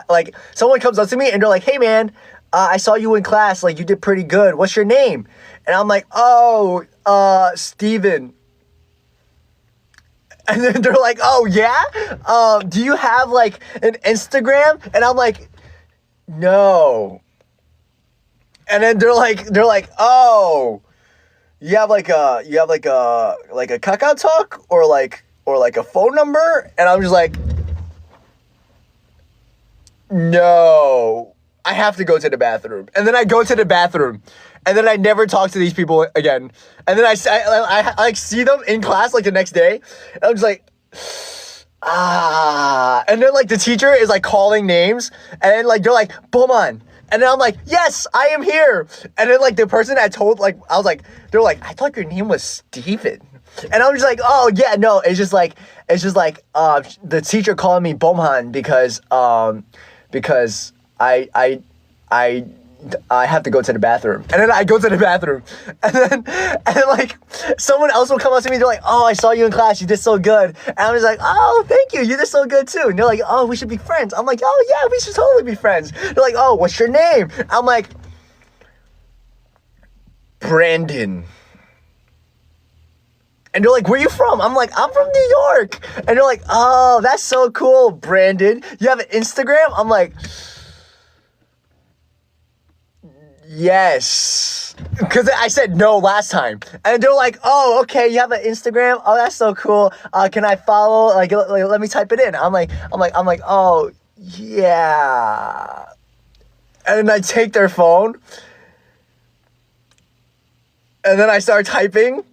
like someone comes up to me and they're like, "Hey man, I saw you in class. Like you did pretty good. What's your name?" And I'm like, "Oh, Steven." And then they're like, "Oh yeah? Do you have like an Instagram?" And I'm like, "No." And then they're like, "Oh, you have like a Kakao Talk or like a phone number?" And I'm just like, "No, I have to go to the bathroom." And then I go to the bathroom, and then I never talk to these people again. And then I like see them in class like the next day, and I'm just like, and then like the teacher is like calling names, and then like they're like, "Boomhaan." And then I'm like, "Yes, I am here." And then like the person I told, like I was like, they're like, "I thought your name was Steven." And I'm just like, "Oh yeah, no, it's just like the teacher calling me Boomhaan because I have to go to the bathroom." And then I go to the bathroom, and then like someone else will come up to me. They're like, "Oh, I saw you in class. You did so good." And I'm just like, "Oh, thank you. You did so good too." And they're like, "Oh, we should be friends." I'm like, "Oh yeah, we should totally be friends." They're like, "Oh, what's your name?" I'm like, "Brandon." And they're like, "Where you from?" I'm like, "I'm from New York." And they're like, "Oh, that's so cool, Brandon. You have an Instagram?" I'm like, "Yes." Because I said no last time. And they're like, "Oh, okay, you have an Instagram? Oh, that's so cool. Can I follow? Like, let me type it in." I'm like, "Oh, yeah." And then I take their phone. And then I start typing.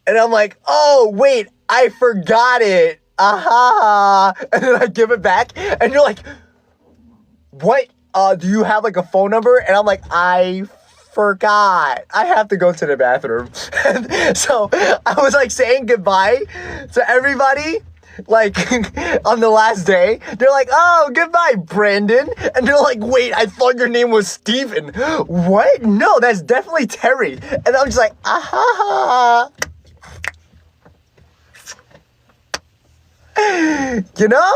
And I'm like, "Oh, wait, I forgot it. Aha." And then I give it back. And you're like, "What? Do you have like a phone number?" And I'm like, "I forgot. I have to go to the bathroom." And so I was like saying goodbye to everybody. Like on the last day, they're like, "Oh, goodbye, Brandon." And they're like, "Wait, I thought your name was Steven." "What? No, that's definitely Terry." And I'm just like, "Aha." You know?